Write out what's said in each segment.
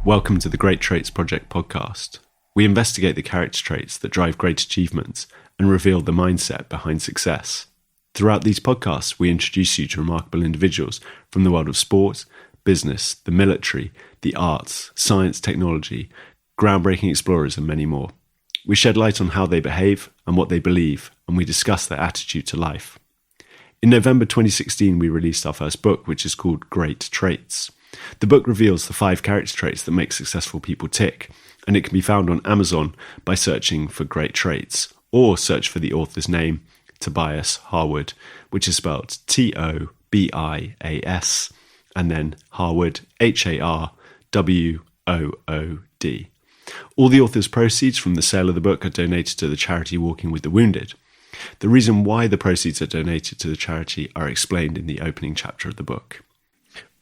Welcome to the Great Traits Project podcast. We investigate the character traits that drive great achievements and reveal the mindset behind success. Throughout these podcasts, we introduce you to remarkable individuals from the world of sport, business, the military, the arts, science, technology, groundbreaking explorers, and many more. We shed light on how they behave and what they believe, and we discuss their attitude to life. In November 2016, we released our first book, which is called Great Traits. The book reveals the 5 character traits that make successful people tick, and it can be found on Amazon by searching for Great Traits, or search for the author's name, Tobias Harwood, which is spelled Tobias, and then Harwood, Harwood. All the author's proceeds from the sale of the book are donated to the charity Walking with the Wounded. The reason why the proceeds are donated to the charity are explained in the opening chapter of the book.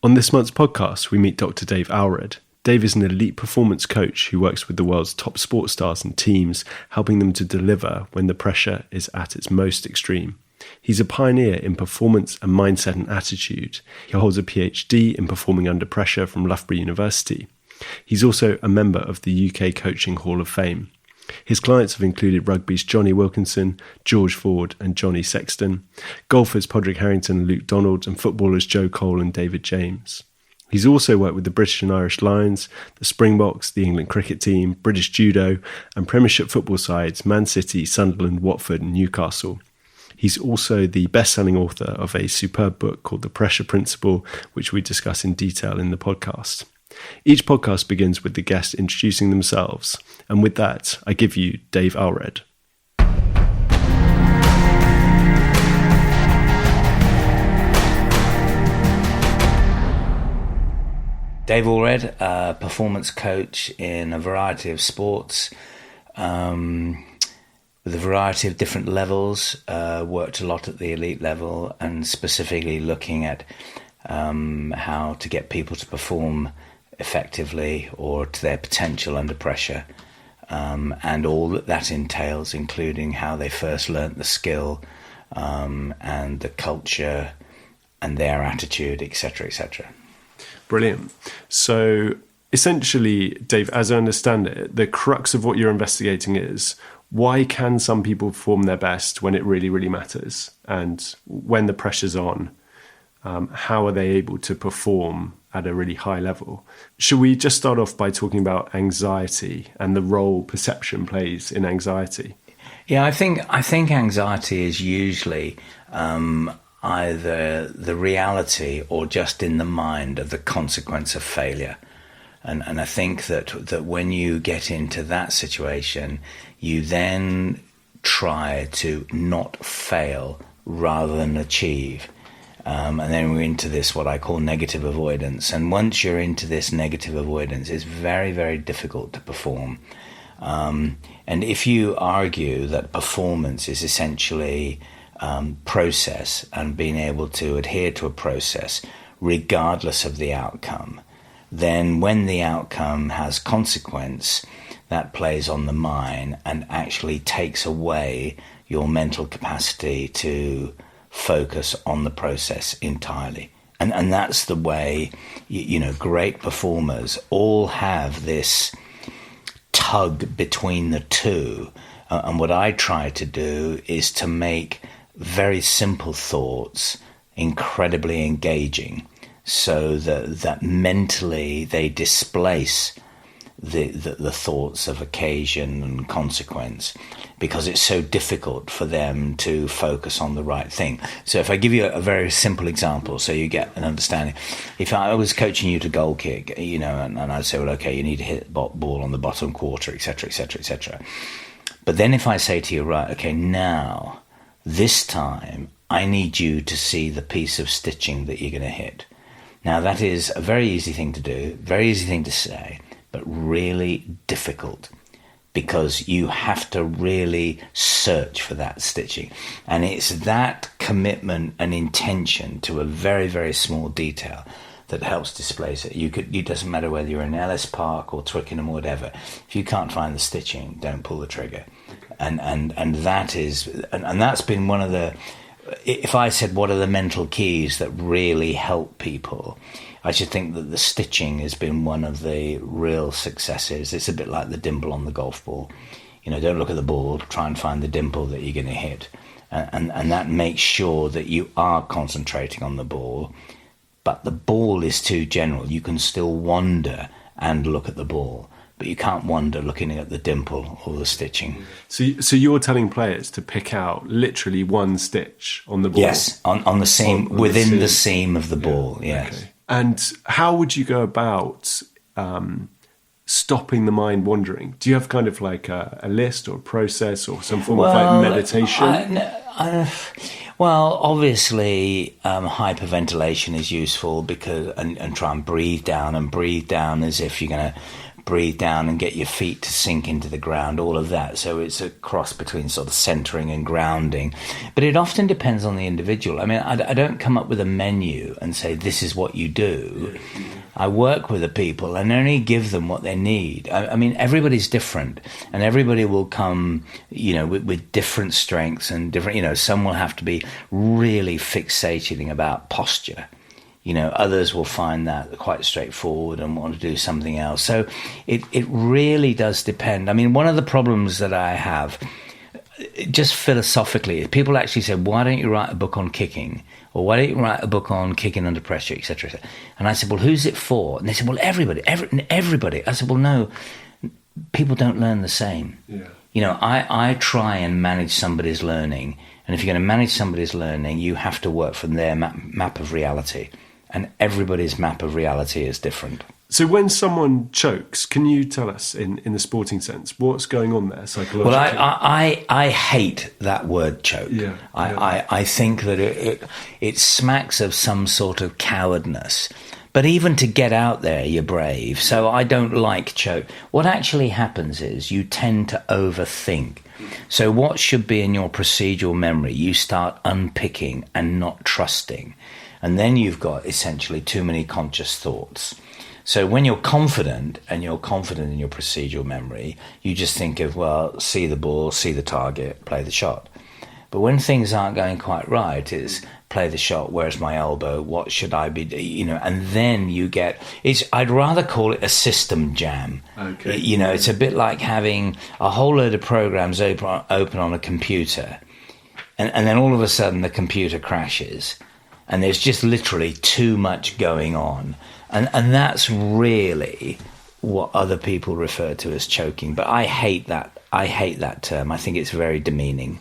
On this month's podcast, we meet Dr. Dave Alred. Dave is an elite performance coach who works with the world's top sports stars and teams, helping them to deliver when the pressure is at its most extreme. He's a pioneer in performance and mindset and attitude. He holds a PhD in performing under pressure from Loughborough University. He's also a member of the UK Coaching Hall of Fame. His clients have included Rugby's Jonny Wilkinson, George Ford and Johnny Sexton, golfers Padraig Harrington and Luke Donald, and footballers Joe Cole and David James. He's also worked with the British and Irish Lions, the Springboks, the England cricket team, British Judo and Premiership football sides Man City, Sunderland, Watford and Newcastle. He's also the best-selling author of a superb book called The Pressure Principle, which we discuss in detail in the podcast. Each podcast begins with the guest introducing themselves, and with that, I give you Dave Alred. Dave Alred, a performance coach in a variety of sports, with a variety of different levels, worked a lot at the elite level, and specifically looking at how to get people to perform effectively or to their potential under pressure, and all that entails, including how they first learnt the skill, and the culture and their attitude, etc., etc. Brilliant. So essentially, Dave, as I understand it, the crux of what you're investigating is why can some people perform their best when it really, really matters? And when the pressure's on, how are they able to perform at a really high level? Should we just start off by talking about anxiety and the role perception plays in anxiety? Yeah, I think anxiety is usually either the reality or just in the mind of the consequence of failure. And I think that when you get into that situation, you then try to not fail rather than achieve. And then we're into this, what I call negative avoidance. And once you're into this negative avoidance, it's very, very difficult to perform. And if you argue that performance is essentially process and being able to adhere to a process regardless of the outcome, then when the outcome has consequence, that plays on the mind and actually takes away your mental capacity to focus on the process entirely. And that's the way, great performers all have this tug between the two. And what I try to do is to make very simple thoughts incredibly engaging so that mentally they displace the thoughts of occasion and consequence, because it's so difficult for them to focus on the right thing. So if I give you a very simple example so you get an understanding. If I was coaching you to goal kick, and I'd say, well, okay, you need to hit the ball on the bottom quarter, etc., etc., etc. But then if I say to you, right, okay, now, this time, I need you to see the piece of stitching that you're going to hit. Now, that is a very easy thing to do, very easy thing to say, but really difficult, because you have to really search for that stitching. And it's that commitment and intention to a very, very small detail that helps displace it. It doesn't matter whether you're in Ellis Park or Twickenham or whatever. If you can't find the stitching, don't pull the trigger. And that's been one of the, if I said what are the mental keys that really help people, I should think that the stitching has been one of the real successes. It's a bit like the dimple on the golf ball. Don't look at the ball, try and find the dimple that you're going to hit. And that makes sure that you are concentrating on the ball, but the ball is too general. You can still wander and look at the ball, but you can't wander looking at the dimple or the stitching. So you're telling players to pick out literally one stitch on the ball? Yes, on the seam, within the seam of the ball, yes. Okay. And how would you go about stopping the mind wandering? Do you have kind of like a list or a process or some form of like meditation? Well, obviously, hyperventilation is useful because and try and breathe down as if you're going to breathe down and get your feet to sink into the ground, all of that. So it's a cross between sort of centering and grounding. But it often depends on the individual. I mean, I don't come up with a menu and say, this is what you do. I work with the people and only give them what they need. I mean, everybody's different, and everybody will come, with different strengths and different, some will have to be really fixating about posture. Others will find that quite straightforward and want to do something else. So it really does depend. I mean, one of the problems that I have, just philosophically, people actually say, why don't you write a book on kicking? Or why don't you write a book on kicking under pressure, etc., etc.? And I said, well, who's it for? And they said, well, everybody. I said, well, no, people don't learn the same. Yeah. I try and manage somebody's learning. And if you're going to manage somebody's learning, you have to work from their map of reality. And everybody's map of reality is different. So when someone chokes, can you tell us, in the sporting sense, what's going on there psychologically? Well, I hate that word choke. Yeah, I think that it smacks of some sort of cowardness. But even to get out there, you're brave. So I don't like choke. What actually happens is you tend to overthink. So what should be in your procedural memory, you start unpicking and not trusting. And then you've got essentially too many conscious thoughts. So when you're confident and you're confident in your procedural memory, you just think of, well, see the ball, see the target, play the shot. But when things aren't going quite right, it's play the shot, where's my elbow, what should I be, and then you get, I'd rather call it a system jam. Okay. It's a bit like having a whole load of programs open on a computer, and then all of a sudden the computer crashes. And there's just literally too much going on. And that's really what other people refer to as choking. But I hate that term. I think it's very demeaning.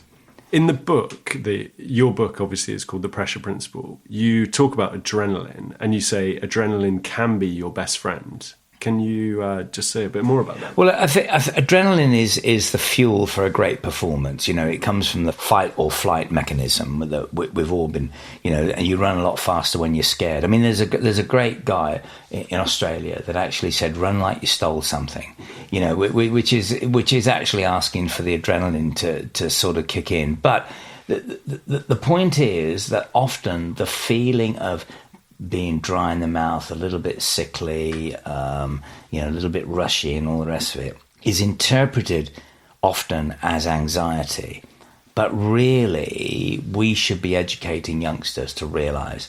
In the book, your book obviously is called The Pressure Principle. You talk about adrenaline and you say adrenaline can be your best friend. Can you just say a bit more about that? Well, I think adrenaline is the fuel for a great performance. It comes from the fight or flight mechanism that we've all been, and you run a lot faster when you're scared. I mean, there's a great guy in Australia that actually said, run like you stole something, which is actually asking for the adrenaline to sort of kick in. But the point is that often the feeling of being dry in the mouth, a little bit sickly, a little bit rushy and all the rest of it, is interpreted often as anxiety. But really, we should be educating youngsters to realise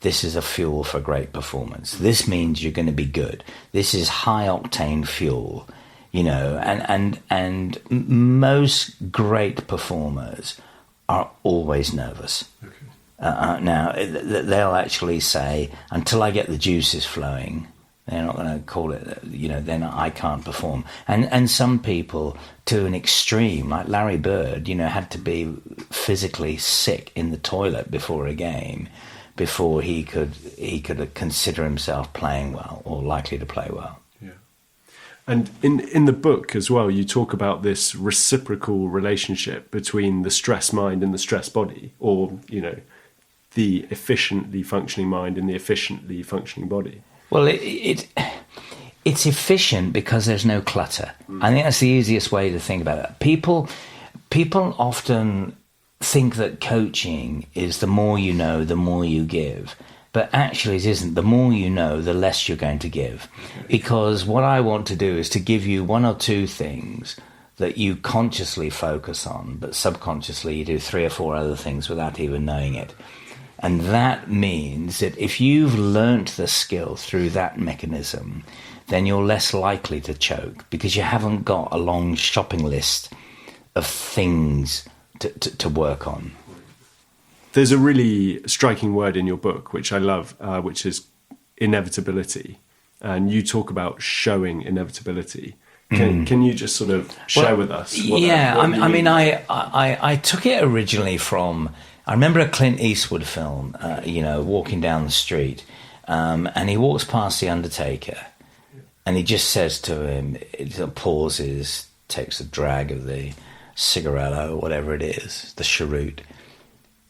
this is a fuel for great performance. This means you're going to be good. This is high-octane fuel, and most great performers are always nervous. Okay. Now, they'll actually say, until I get the juices flowing, they're not going to call it, then I can't perform. And some people, to an extreme, like Larry Bird, had to be physically sick in the toilet before a game before he could consider himself playing well or likely to play well. Yeah. And in the book as well, you talk about this reciprocal relationship between the stress mind and the stress body, or, the efficiently functioning mind and the efficiently functioning body. Well, it's efficient because there's no clutter. I think that's the easiest way to think about it. People often think that coaching is the more you know, the more you give. But actually it isn't. The more you know, the less you're going to give. Because what I want to do is to give you one or two things that you consciously focus on, but subconsciously you do 3 or 4 other things without even knowing it. And that means that if you've learnt the skill through that mechanism, then you're less likely to choke because you haven't got a long shopping list of things to work on. There's a really striking word in your book, which I love, which is inevitability. And you talk about showing inevitability. Can you just sort of share with us? I took it originally from, I remember a Clint Eastwood film, walking down the street, and he walks past the Undertaker, and he just says to him, he pauses, takes a drag of the cigarette or whatever it is, the cheroot,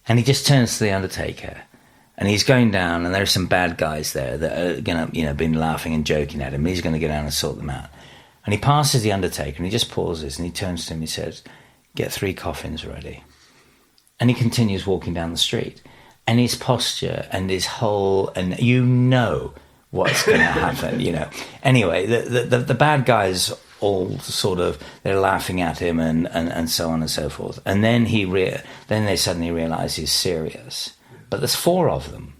and he just turns to the Undertaker, and he's going down, and there are some bad guys there that are gonna, been laughing and joking at him. He's going to go down and sort them out. And he passes the Undertaker, and he just pauses, and he turns to him, he says, "Get 3 coffins ready." And he continues walking down the street. And his posture and his whole, and what's going to happen, Anyway, the bad guys all sort of, they're laughing at him and so on and so forth. And then then they suddenly realise he's serious. But there's 4 of them,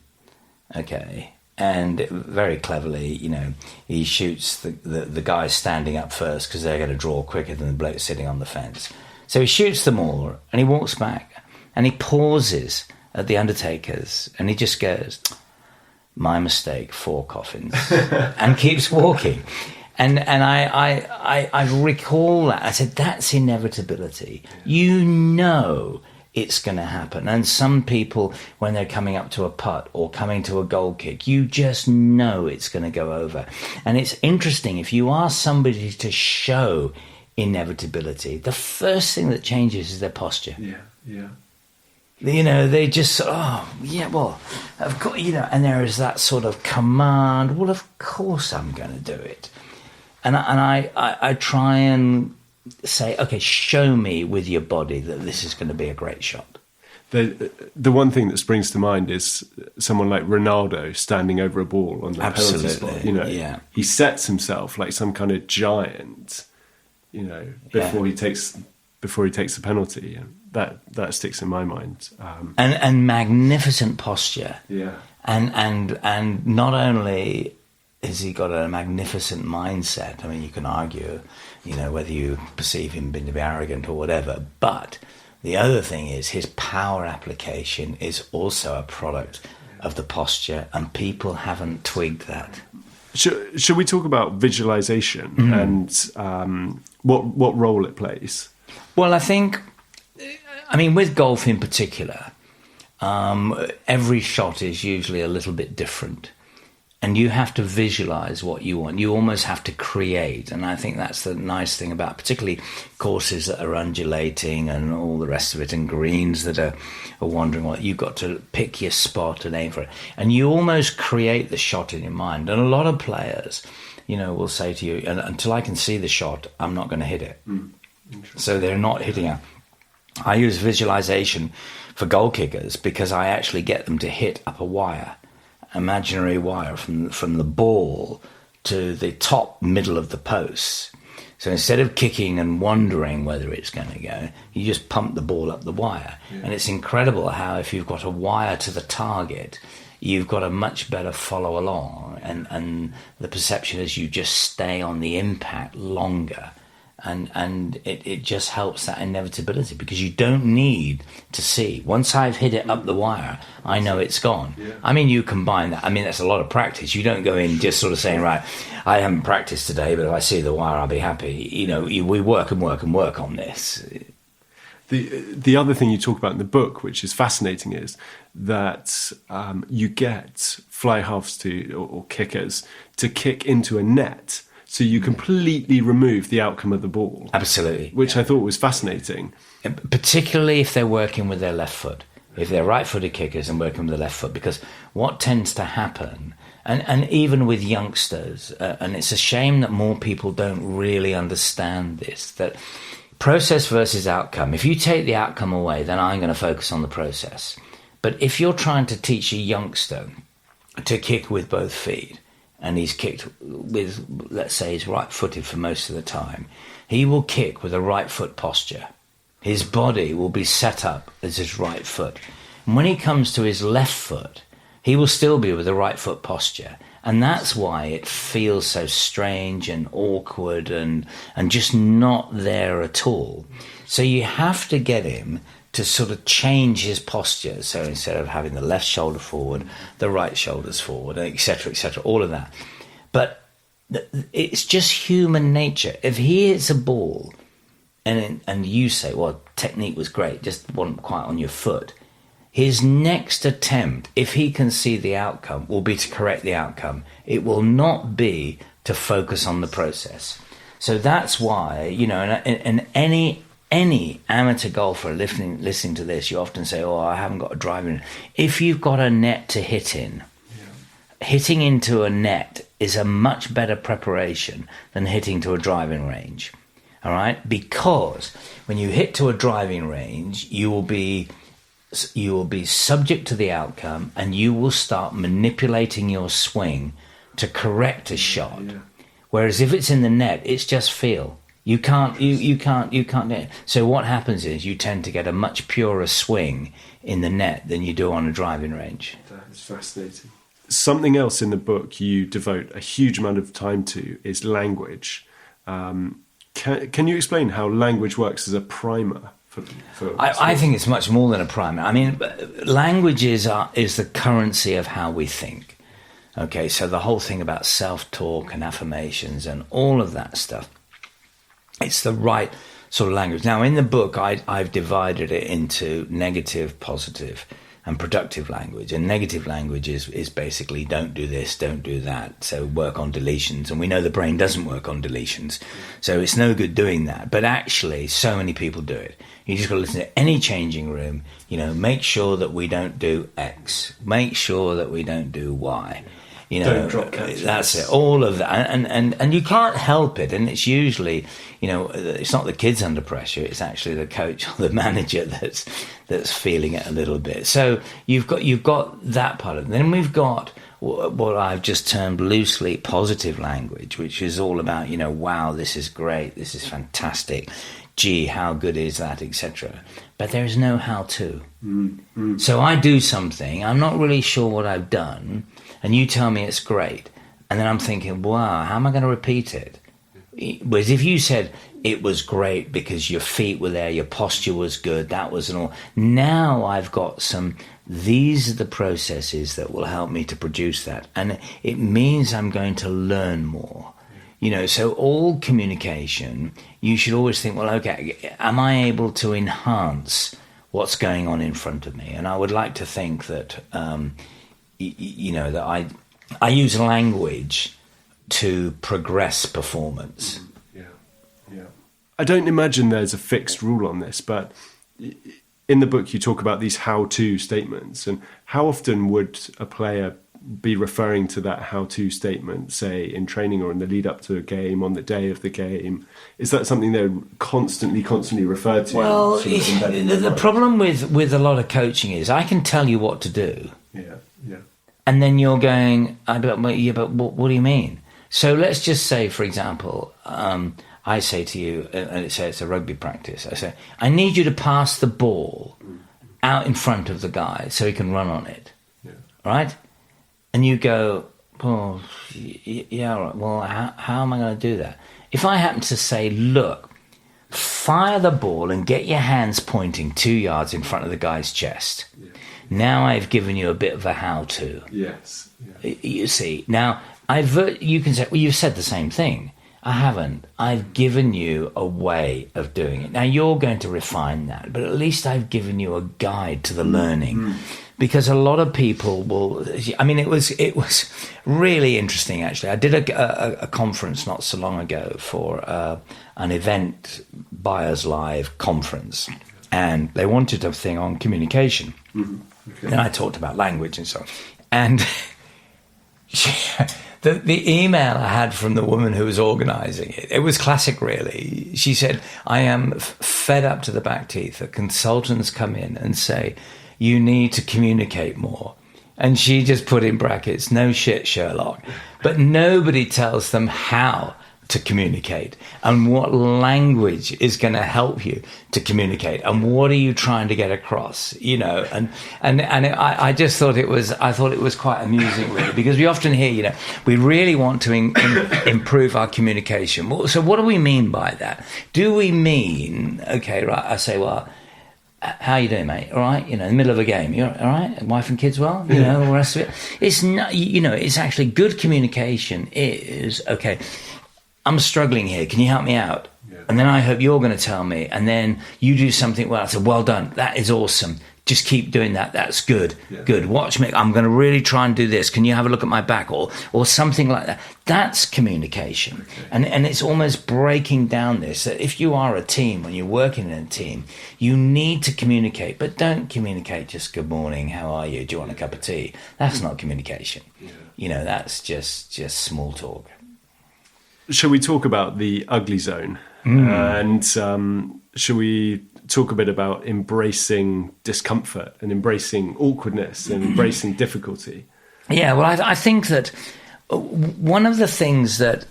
okay? And very cleverly, he shoots the guys standing up first because they're going to draw quicker than the bloke sitting on the fence. So he shoots them all, and he walks back, and he pauses at the Undertaker's, and he just goes, "My mistake, 4 coffins," and keeps walking. And I recall that. I said, that's inevitability. It's going to happen. And some people, when they're coming up to a putt or coming to a goal kick, you just know it's going to go over. And it's interesting, if you ask somebody to show inevitability, the first thing that changes is their posture. Yeah. They just, of course, and there is that sort of command, well, of course I'm going to do it. And I try and say, okay, show me with your body that this is going to be a great shot. The one thing that springs to mind is someone like Ronaldo standing over a ball on the penalty spot. He sets himself like some kind of giant, before he takes the penalty. That sticks in my mind. And magnificent posture. Yeah. And not only has he got a magnificent mindset. I mean, you can argue, whether you perceive him to be arrogant or whatever, but the other thing is his power application is also a product of the posture, and people haven't twigged that. Should we talk about visualization and what role it plays? Well, with golf in particular, every shot is usually a little bit different. And you have to visualize what you want. You almost have to create. And I think that's the nice thing about particularly courses that are undulating and all the rest of it, and greens that are wandering. What you've got to pick your spot and aim for it. And you almost create the shot in your mind. And a lot of players, will say to you, until I can see the shot, I'm not going to hit it. So they're not hitting it. I use visualization for goal kickers because I actually get them to hit up a wire. Imaginary wire from the ball to the top middle of the post. So instead of kicking and wondering whether it's going to go, you just pump the ball up the wire. Yeah. And it's incredible how if you've got a wire to the target, you've got a much better follow along, and the perception is you just stay on the impact longer. And it just helps that inevitability because you don't need to see. Once I've hit it up the wire, I know it's gone. Yeah. You combine that. That's a lot of practice. You don't go in just sort of saying, right, I haven't practiced today, but if I see the wire, I'll be happy. We work and work and work on this. The other thing you talk about in the book, which is fascinating, is that you get fly halves or kickers to kick into a net. So you completely remove the outcome of the ball. Absolutely. Which I thought was fascinating. Particularly if they're working with their left foot. If they're right-footed kickers and working with the left foot. Because what tends to happen, and even with youngsters, and it's a shame that more people don't really understand this, that process versus outcome. If you take the outcome away, then I'm going to focus on the process. But if you're trying to teach a youngster to kick with both feet, and he's kicked with, let's say, he's right-footed for most of the time, he will kick with a right foot posture. His body will be set up as his right foot. And when he comes to his left foot, he will still be with the right foot posture. And that's why it feels so strange and awkward and just not there at all. So you have to get him to sort of change his posture. So instead of having the left shoulder forward, the right shoulder's forward, etc., all of that. But it's just human nature. If he hits a ball and you say, well, technique was great, just wasn't quite on your foot, his next attempt, if he can see the outcome, will be to correct the outcome. It will not be to focus on the process. So that's why, and any amateur golfer listening to this, you often say, oh, I haven't got a driving. If you've got a net to hit in, hitting into a net is a much better preparation than hitting to a driving range. All right? Because when you hit to a driving range, you will be subject to the outcome, and you will start manipulating your swing to correct a shot. Yeah. Whereas if it's in the net, it's just feel. You can't do it. So what happens is you tend to get a much purer swing in the net than you do on a driving range. That's fascinating. Something else in the book you devote a huge amount of time to is language. Can you explain how language works as a primer? I think it's much more than a primer. I mean, language is the currency of how we think. Okay, so the whole thing about self-talk and affirmations and all of that stuff, it's the right sort of language. Now, in the book, I've divided it into negative, positive, and productive language. And negative language is basically don't do this, don't do that. So work on deletions. And we know the brain doesn't work on deletions. So it's no good doing that. But actually, so many people do it. You just got to listen to any changing room. Make sure that we don't do X. Make sure that we don't do Y. Don't drop catches. That's it. All of that, and you can't help it. And it's usually, it's not the kids under pressure. It's actually the coach or the manager that's feeling it a little bit. So you've got that part of it. Then we've got what I've just termed loosely positive language, which is all about wow, this is great, this is fantastic. Gee, how good is that, etc. But there is no how-to. Mm-hmm. So I do something, I'm not really sure what I've done, and you tell me it's great, and then I'm thinking, wow, how am I going to repeat it? Whereas if you said it was great because your feet were there, your posture was good, that was and all. Now I've got these are the processes that will help me to produce that, and it means I'm going to learn more. So all communication, you should always think, well, okay, am I able to enhance what's going on in front of me? And I would like to think that, that I use language to progress performance. Yeah. I don't imagine there's a fixed rule on this, but in the book you talk about these how-to statements. And how often would a player be referring to that how-to statement, say in training or in the lead up to a game, on the day of the game? Is that something they're constantly referred to? Well, the problem with a lot of coaching is I can tell you what to do. Yeah. And then you're going, but what do you mean? So let's just say, for example, I say to you, and it's a rugby practice, I say, I need you to pass the ball out in front of the guy so he can run on it. Yeah. Right? And you go, oh, yeah, all right. Well, how am I going to do that? If I happen to say, look, fire the ball and get your hands pointing 2 yards in front of the guy's chest. Yeah. Now I've given you a bit of a how-to. Yes. Yeah. You see, now you can say, well, you've said the same thing. I haven't. I've given you a way of doing it. Now you're going to refine that, but at least I've given you a guide to the learning. Mm-hmm. Because a lot of people will. I mean, it was really interesting. Actually, I did a conference not so long ago for an event buyers live conference, and they wanted a thing on communication, and I talked about language and so on. And the email I had from the woman who was organising it was classic. Really, she said, "I am fed up to the back teeth that consultants come in and say, you need to communicate more." And she just put in brackets, no shit, Sherlock. But nobody tells them how to communicate, and what language is going to help you to communicate, and what are you trying to get across, and I just thought it was quite amusing, really, because we often hear, we really want to improve our communication. So what do we mean by that? Do we mean, okay, right, I say, well, how you doing, mate? All right, in the middle of a game, you're all right, wife and kids well, all the rest of it. It's not, it's actually good communication is, okay, I'm struggling here. Can you help me out? Yeah. And then I hope you're going to tell me. And then you do something well. I said, well done. That is awesome. Just keep doing that. That's good. Yeah. Good. Watch me. I'm going to really try and do this. Can you have a look at my back? Or something like that. That's communication. Okay. And it's almost breaking down this, that if you are a team, when you're working in a team, you need to communicate. But don't communicate just good morning, how are you? Do you want a cup of tea? That's not communication. Yeah. That's just small talk. Shall we talk about the ugly zone? And shall we talk a bit about embracing discomfort and embracing awkwardness and embracing difficulty? Yeah, well, I think that one of the things that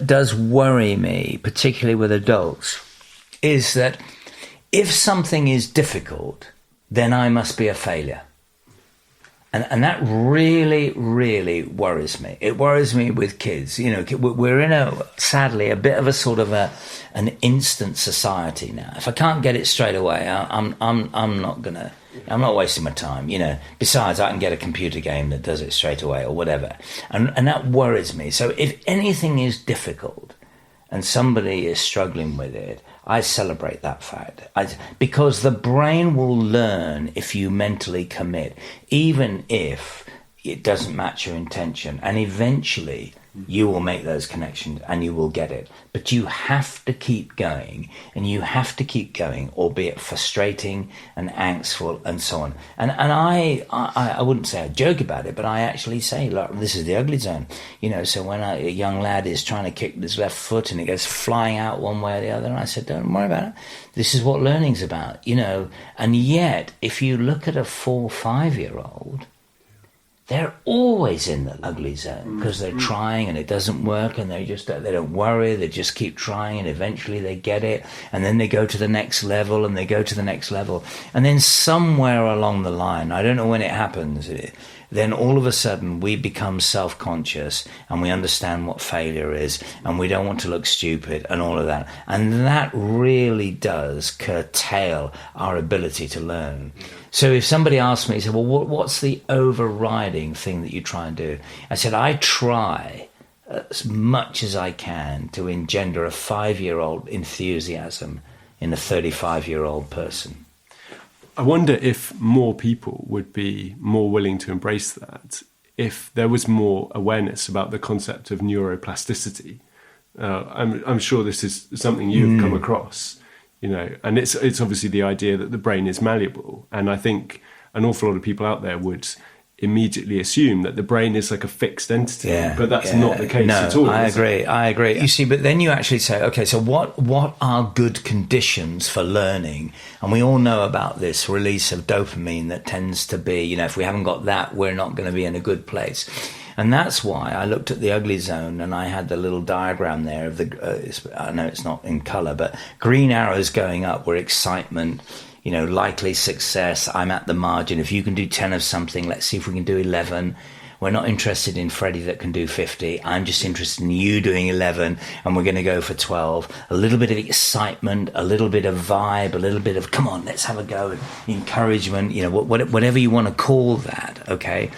does worry me, particularly with adults, is that if something is difficult, then I must be a failure. And that really, really worries me. It worries me with kids. We're in sadly, a bit of a sort of an instant society now. If I can't get it straight away, I'm not wasting my time. Besides, I can get a computer game that does it straight away or whatever. And that worries me. So if anything is difficult and somebody is struggling with it, I celebrate that fact, because the brain will learn if you mentally commit, even if it doesn't match your intention, and eventually you will make those connections and you will get it. But you have to keep going, and you have to keep going, albeit frustrating and angstful and so on. And I wouldn't say I joke about it, but I actually say, look, this is the ugly zone. So when a young lad is trying to kick his left foot and it goes flying out one way or the other, and I said, don't worry about it. This is what learning's about, And yet, if you look at a 4 or 5-year-old, they're always in the ugly zone because they're trying and it doesn't work, and they don't worry, they just keep trying, and eventually they get it, and then they go to the next level and they go to the next level. And then somewhere along the line, I don't know when it happens, then all of a sudden we become self-conscious and we understand what failure is, and we don't want to look stupid and all of that. And that really does curtail our ability to learn. So if somebody asked me, well, what's the overriding thing that you try and do? I said, I try as much as I can to engender a 5-year-old enthusiasm in a 35-year-old person. I wonder if more people would be more willing to embrace that if there was more awareness about the concept of neuroplasticity. I'm sure this is something you've come across. And it's obviously the idea that the brain is malleable. And I think an awful lot of people out there would immediately assume that the brain is like a fixed entity, but that's not the case at all. I agree. You see, but then you actually say, okay, so what are good conditions for learning? And we all know about this release of dopamine that tends to be, if we haven't got that, we're not going to be in a good place. And that's why I looked at the ugly zone, and I had the little diagram there of I know it's not in color, but green arrows going up were excitement, likely success. I'm at the margin. If you can do 10 of something, let's see if we can do 11. We're not interested in Freddie that can do 50. I'm just interested in you doing 11, and we're going to go for 12. A little bit of excitement, a little bit of vibe, a little bit of, come on, let's have a go, encouragement, whatever you want to call that, okay?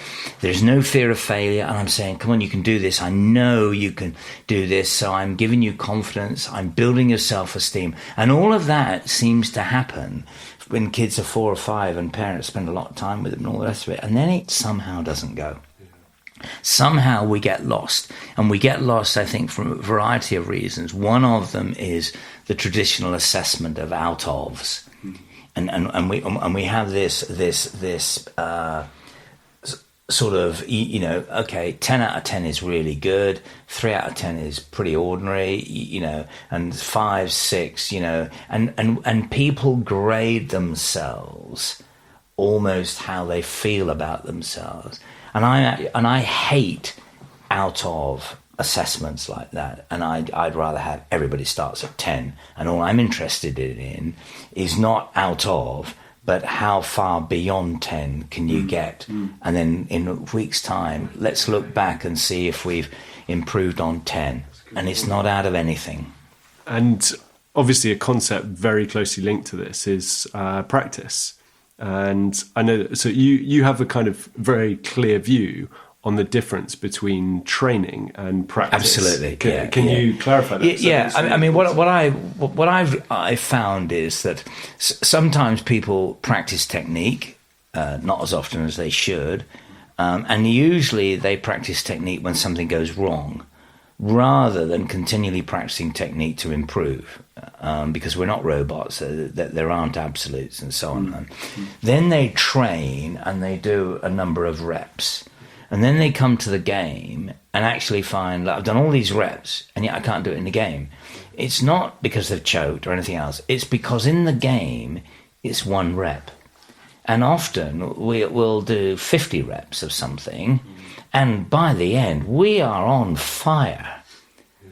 There's no fear of failure, and I'm saying, come on, you can do this. I know you can do this, so I'm giving you confidence. I'm building your self-esteem. And all of that seems to happen when kids are 4 or 5 and parents spend a lot of time with them and all the rest of it, and then it somehow doesn't go. Somehow we get lost, and we get lost, I think, for a variety of reasons. One of them is the traditional assessment of out ofs, and we have this sort of, okay, 10 out of 10 is really good, 3 out of 10 is pretty ordinary, and 5, 6, and people grade themselves almost how they feel about themselves. And I hate out of assessments like that, and I'd rather have everybody starts at 10, and all I'm interested in is not out of, but how far beyond 10 can you get? And then in a week's time, let's look back and see if we've improved on 10. And it's not out of anything. And obviously a concept very closely linked to this is practice. And I know, so you have a kind of very clear view on the difference between training and practice. Absolutely. Can you clarify that? I mean, what I've found is that sometimes people practice technique, not as often as they should, and usually they practice technique when something goes wrong, rather than continually practicing technique to improve, because we're not robots, there aren't absolutes and so on. Then they train and they do a number of reps. And then they come to the game and actually find, like, I've done all these reps and yet I can't do it in the game. It's not because they've choked or anything else. It's because in the game, it's one rep. And often we'll do 50 reps of something, and by the end, we are on fire.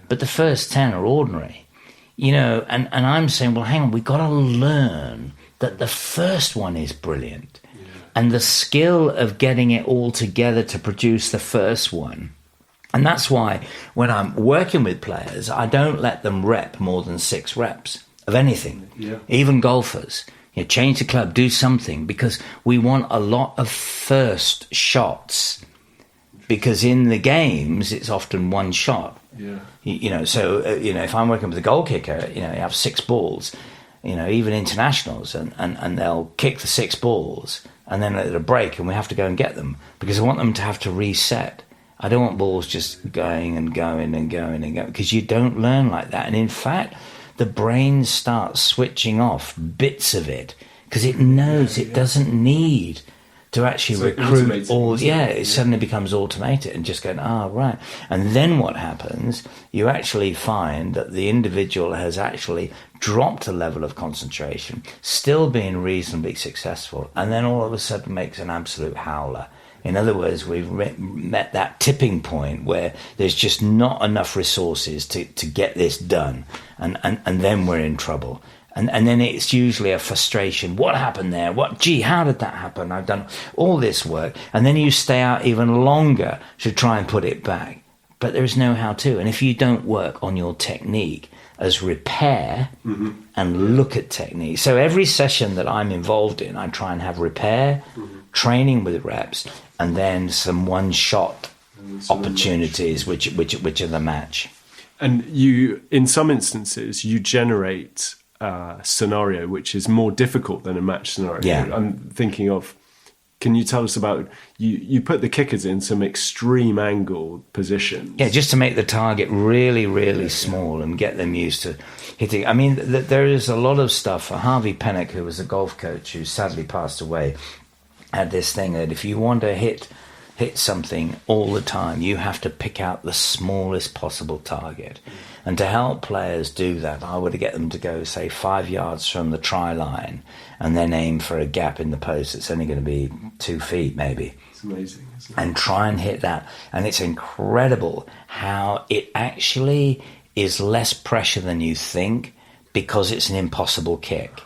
But the first 10 are ordinary. And I'm saying, well, hang on, we've got to learn that the first one is brilliant. And the skill of getting it all together to produce the first one. And that's why when I'm working with players, I don't let them rep more than 6 reps of anything. Even golfers. Change the club, do something, because we want a lot of first shots. Because in the games, it's often one shot. If I'm working with a goal kicker, you have 6 balls, even internationals, and they'll kick the 6 balls. And then at a break, and we have to go and get them, because I want them to have to reset. I don't want balls just going and going and going and going, because you don't learn like that. And in fact, the brain starts switching off bits of it, because it knows it doesn't need to actually recruit all. It suddenly becomes automated and just going, right. And then what happens, you actually find that the individual has actually dropped a level of concentration, still being reasonably successful, and then all of a sudden makes an absolute howler. In other words, we've met that tipping point where there's just not enough resources to get this done, and then we're in trouble. And then it's usually a frustration. What happened there? How did that happen? I've done all this work. And then you stay out even longer to try and put it back. But there is no how to. And if you don't work on your technique as repair and look at technique. So every session that I'm involved in, I try and have repair, training with reps, and then some one-shot opportunities, which are the match. And you, in some instances, you generate scenario which is more difficult than a match scenario. I'm thinking of, can you tell us about, you put the kickers in some extreme angle positions, just to make the target really, really small and get them used to hitting. I mean, there is a lot of stuff. Harvey Pennock, who was a golf coach who sadly passed away, had this thing that if you want to hit something all the time, you have to pick out the smallest possible target. And to help players do that, I would get them to go, say, 5 yards from the try line and then aim for a gap in the post. It's only going to be 2 feet, maybe. It's amazing, isn't it? And try and hit that. And it's incredible how it actually is less pressure than you think, because it's an impossible kick.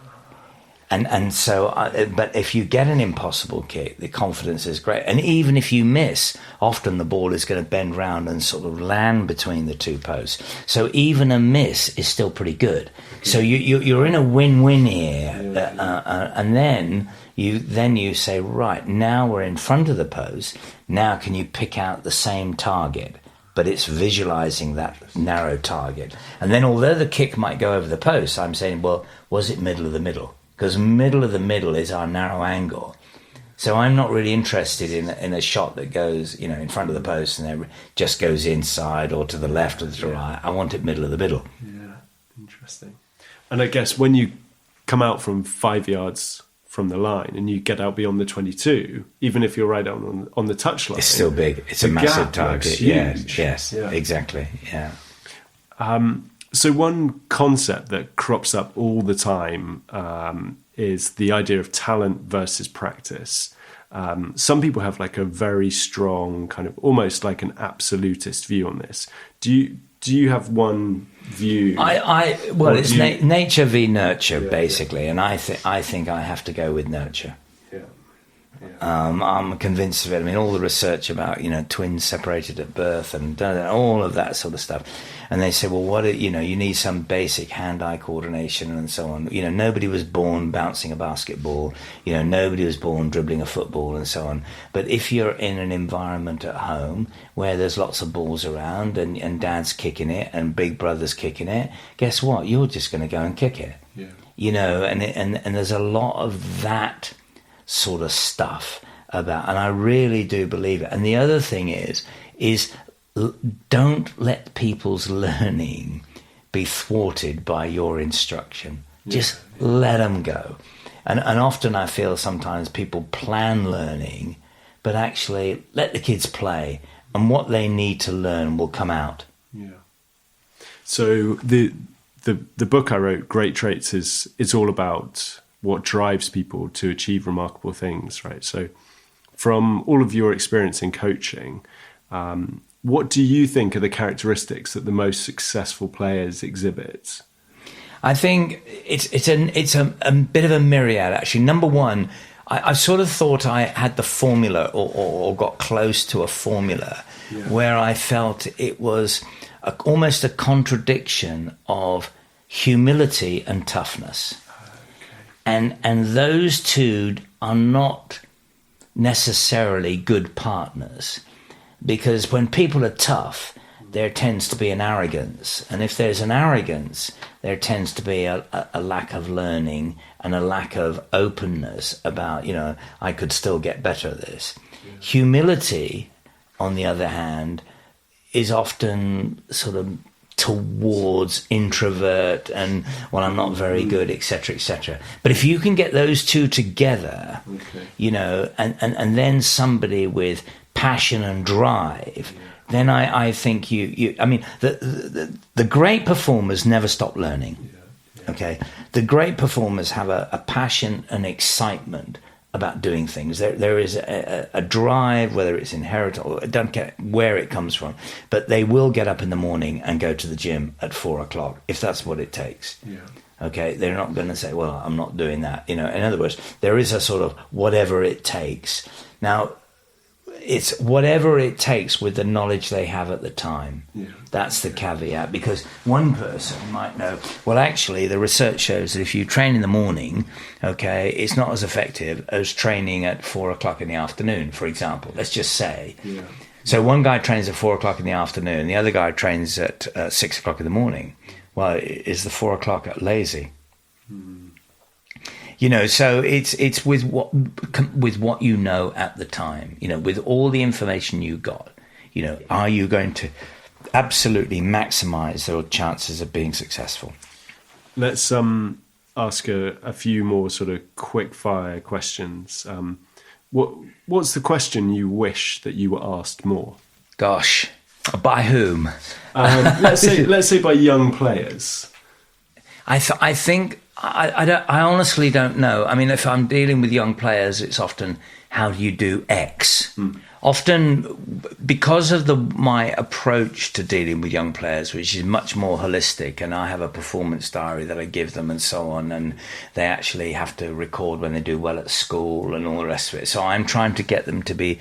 And so, but if you get an impossible kick, the confidence is great. And even if you miss, often the ball is going to bend round and sort of land between the 2 posts. So even a miss is still pretty good. So you're in a win-win here. And then you say, right, now we're in front of the post. Now can you pick out the same target? But it's visualizing that narrow target. And then although the kick might go over the post, I'm saying, well, was it middle of the middle? Because middle of the middle is our narrow angle. So I'm not really interested in a shot that goes, in front of the post and then just goes inside or to the left or to the right. I want it middle of the middle. Yeah, interesting. And I guess when you come out from 5 yards from the line and you get out beyond the 22, even if you're right on the touchline, it's still big. It's a massive target. Yes, exactly. Yeah. So one concept that crops up all the time is the idea of talent versus practice. Some people have like a very strong kind of almost like an absolutist view on this. Do you have one view? It's nature v nurture, basically, and I think I have to go with nurture. I'm convinced of it. I mean, all the research about twins separated at birth and all of that sort of stuff, and they say, well, you need some basic hand-eye coordination and so on. Nobody was born bouncing a basketball. Nobody was born dribbling a football and so on. But if you're in an environment at home where there's lots of balls around and dad's kicking it and big brother's kicking it, guess what? You're just going to go and kick it. And there's a lot of that sort of stuff about, and I really do believe it. And the other thing is don't let people's learning be thwarted by your instruction. Just let them go. And often I feel sometimes people plan learning, but actually let the kids play, and what they need to learn will come out. So the book I wrote, Great Traits, it's all about what drives people to achieve remarkable things, right? So from all of your experience in coaching, what do you think are the characteristics that the most successful players exhibit? I think it's a bit of a myriad, actually. Number one, I sort of thought I had the formula or got close to a formula where I felt it was almost a contradiction of humility and toughness. And those two are not necessarily good partners, because when people are tough, there tends to be an arrogance. And if there's an arrogance, there tends to be a lack of learning and a lack of openness about, I could still get better at this. Humility, on the other hand, is often sort of towards introvert and, well, I'm not very good, etc., etc. But if you can get those two together, and then somebody with passion and drive, then I think the great performers never stop learning. Okay, the great performers have a passion and excitement about doing things. There is a drive, whether it's inherited or I don't care where it comes from, but they will get up in the morning and go to the gym at 4:00 if that's what it takes. Okay, they're not going to say, well, I'm not doing that. In other words, there is a sort of whatever it takes. Now, it's whatever it takes with the knowledge they have at the time. That's the caveat, because one person might know, well, actually, the research shows that if you train in the morning, okay, it's not as effective as training at 4:00 in the afternoon, for example. Let's just say. So one guy trains at 4:00 in the afternoon, the other guy trains at 6:00 in the morning. Well, is the 4:00 lazy? So it's with what you know at the time, with all the information you got, are you going to absolutely maximize your chances of being successful? Let's ask a few more sort of quick fire questions. What's the question you wish that you were asked more? Gosh, by whom? Let's say by young players. I think. I honestly don't know. I mean, if I'm dealing with young players, it's often, how do you do X? Often, because of my approach to dealing with young players, which is much more holistic, and I have a performance diary that I give them and so on, and they actually have to record when they do well at school and all the rest of it. So I'm trying to get them to be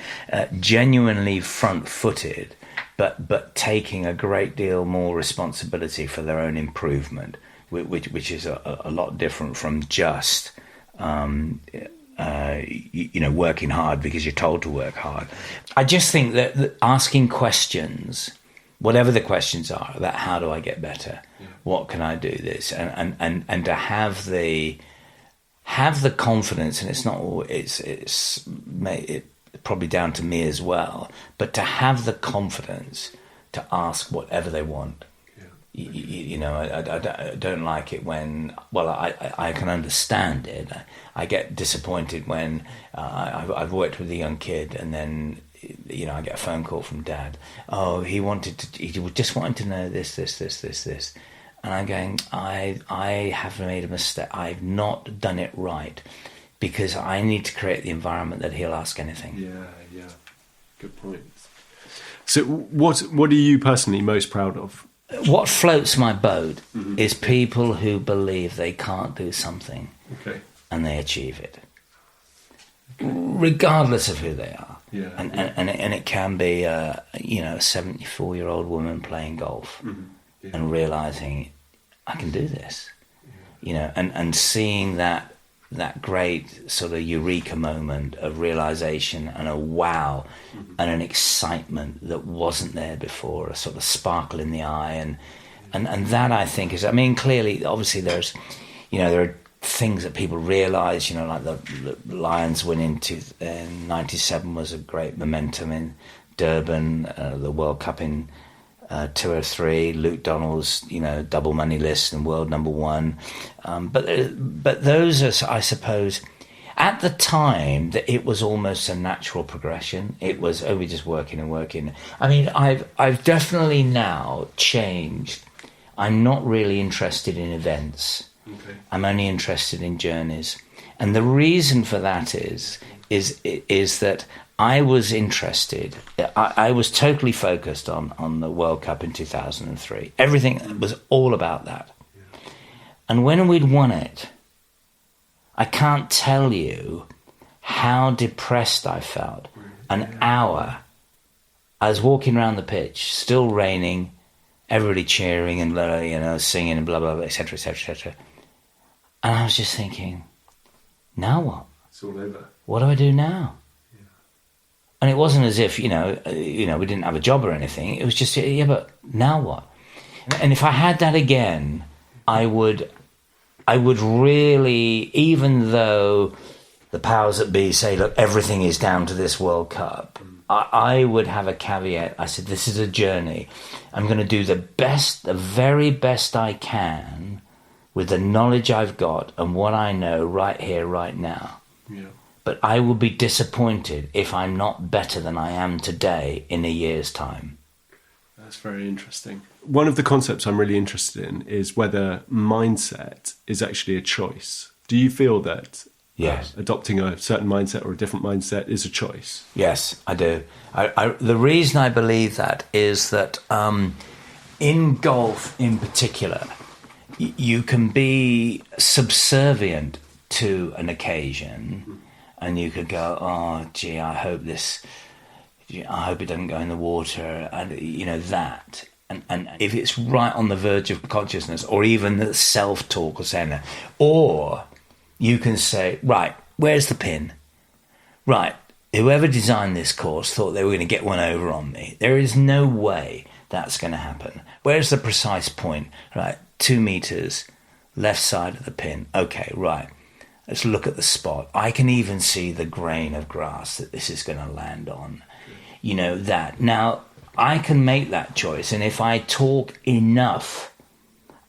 genuinely front-footed, but taking a great deal more responsibility for their own improvement. Which is a lot different from just working hard because you're told to work hard. I just think that asking questions, whatever the questions are, about how do I get better, what can I do this, and to have the confidence, and it's probably down to me as well, but to have the confidence to ask whatever they want. I don't like it when, well, I can understand it. I get disappointed when I've worked with a young kid and then, I get a phone call from dad. Oh, he just wanted to know this. And I'm going, I have made a mistake. I've not done it right. because I need to create the environment that he'll ask anything. Yeah. Good point. So what are you personally most proud of? What floats my boat is people who believe they can't do something and they achieve it, regardless of who they are. Yeah. And it can be a 74-year-old woman playing golf and realizing I can do this, and seeing that great sort of eureka moment of realization and a wow and an excitement that wasn't there before, a sort of sparkle in the eye, and that I think is, I mean, clearly, obviously there are things that people realize, like the Lions winning in 97 was a great momentum in Durban, the World Cup in 203, Luke Donald's, double money list and world number one. But those are, I suppose, at the time that it was almost a natural progression. It was, we're just working and working. I mean, I've definitely now changed. I'm not really interested in events. Okay. I'm only interested in journeys. And the reason for that is that I was interested. I was totally focused on the World Cup in 2003. Everything was all about that. And when we'd won it, I can't tell you how depressed I felt. An hour, I was walking around the pitch, still raining, everybody cheering and singing and blah blah blah, etc., etc., etc. And I was just thinking, now what? It's all over. What do I do now? And it wasn't as if, we didn't have a job or anything. It was just, but now what? And if I had that again, I would really, even though the powers that be say, look, everything is down to this World Cup, I would have a caveat. I said, this is a journey. I'm going to do the very best I can with the knowledge I've got and what I know right here, right now. Yeah. But I will be disappointed if I'm not better than I am today in a year's time. That's very interesting. One of the concepts I'm really interested in is whether mindset is actually a choice. Do you feel that adopting a certain mindset or a different mindset is a choice? Yes, I do. The reason I believe that is that in golf in particular, you can be subservient to an occasion and you could go, oh, gee, I hope it doesn't go in the water, and that. And if it's right on the verge of consciousness, or even the self-talk or saying that, or you can say, right, where's the pin? Right, whoever designed this course thought they were going to get one over on me. There is no way that's going to happen. Where's the precise point? Right, 2 meters, left side of the pin. Okay, right. Let's look at the spot. I can even see the grain of grass that this is going to land on. That. Now, I can make that choice. And if I talk enough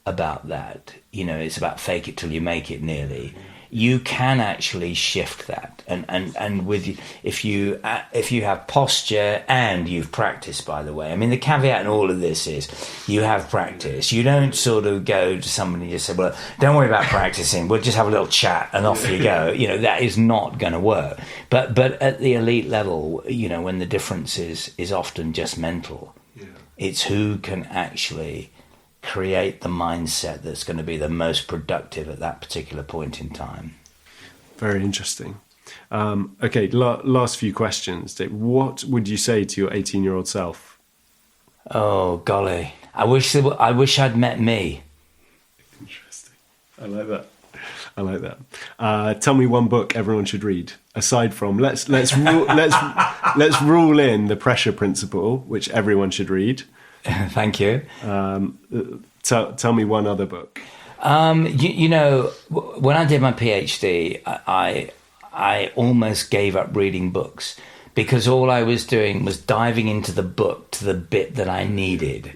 about that, it's about fake it till you make it nearly, you can actually shift that. And with if you have posture and you've practiced, by the way. I mean, the caveat in all of this is you have practice. You don't sort of go to somebody and just say, well, don't worry about practicing. We'll just have a little chat and off you go. That is not going to work. But at the elite level, when the difference is often just mental, it's who can actually create the mindset that's going to be the most productive at that particular point in time. Very interesting. Okay, last few questions, Dave. What would you say to your 18-year-old self? Oh, golly. I wish I'd met me. Interesting. I like that. Tell me one book everyone should read. Aside from let's rule in The Pressure Principle, which everyone should read. Thank you. Tell me one other book. When I did my PhD, I almost gave up reading books because all I was doing was diving into the book to the bit that I needed.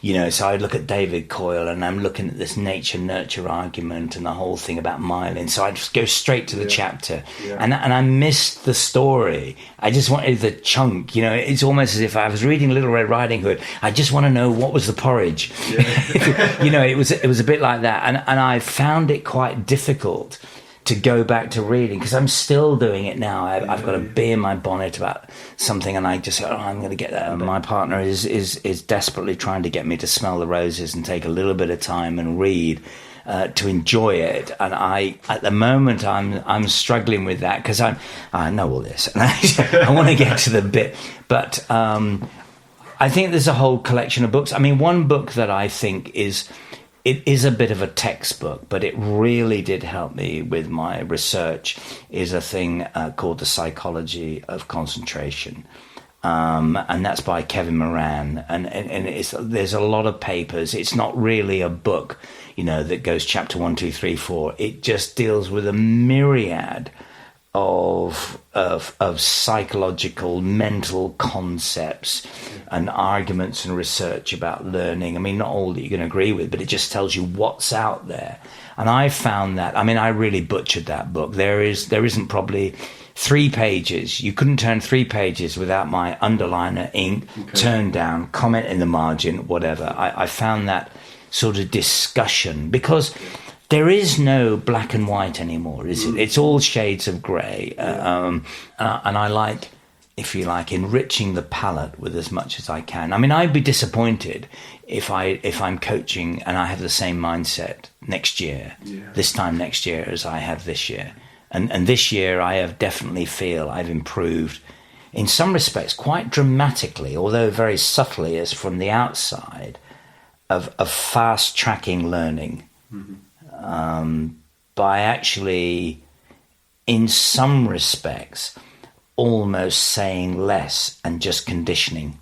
Yeah. So I'd look at David Coyle and I'm looking at this nature-nurture argument and the whole thing about myelin. So I'd just go straight to the chapter. Yeah. And I missed the story. I just wanted the chunk. It's almost as if I was reading Little Red Riding Hood. I just want to know what was the porridge. Yeah. It was a bit like that. And I found it quite difficult to go back to reading, because I'm still doing it now. I've got a bee in my bonnet about something, and I just go, I'm going to get that. My partner is desperately trying to get me to smell the roses and take a little bit of time and read, to enjoy it. And at the moment, I'm struggling with that, because I know all this, and I want to get to the bit. But I think there's a whole collection of books. I mean, one book that I think is a bit of a textbook, but it really did help me with my research, is a thing called The Psychology of Concentration. And that's by Kevin Moran. And there's a lot of papers. It's not really a book, that goes chapter 1, 2, 3, 4. It just deals with a myriad of psychological, mental concepts and arguments and research about learning. I mean, not all that you can agree with, but it just tells you what's out there. And I found that, I mean, I really butchered that book. There isn't probably 3 pages. You couldn't turn 3 pages without my underliner, ink, turned down, comment in the margin, whatever. I found that sort of discussion, because there is no black and white anymore, is it? It's all shades of grey. And I like, if you like, enriching the palette with as much as I can. I mean, I'd be disappointed if I'm coaching and I have the same mindset next year, this time next year, as I have this year. And this year I have definitely feel I've improved in some respects quite dramatically, although very subtly as from the outside, of fast tracking learning. By actually, in some respects, almost saying less and just conditioning,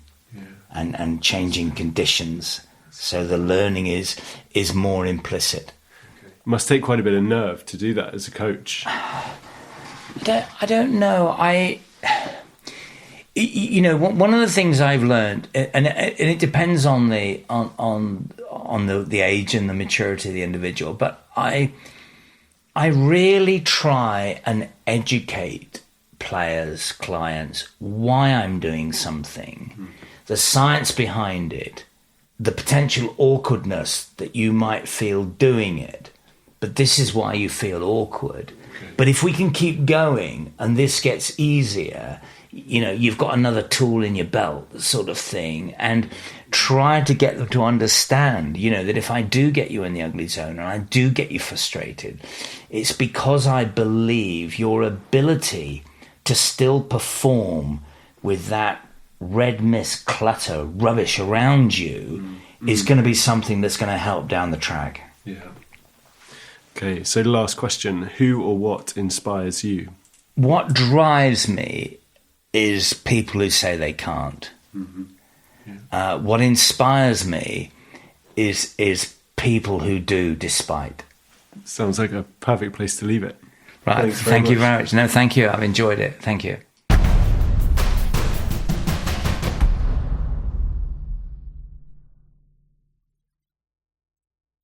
and changing conditions, so the learning is more implicit. It must take quite a bit of nerve to do that as a coach. I don't know. One of the things I've learned, and it depends on the age and the maturity of the individual, but I really try and educate players, clients, why I'm doing something, the science behind it, the potential awkwardness that you might feel doing it, but this is why you feel awkward. But if we can keep going and this gets easier, you've got another tool in your belt, sort of thing, and try to get them to understand, that if I do get you in the ugly zone and I do get you frustrated, it's because I believe your ability to still perform with that red mist clutter rubbish around you is going to be something that's going to help down the track. Yeah. Okay, so the last question, who or what inspires you? What drives me is people who say they can't. What inspires me is people who do despite. Sounds like a perfect place to leave it. Right, thank you very much. No, thank you. I've enjoyed it. Thank you.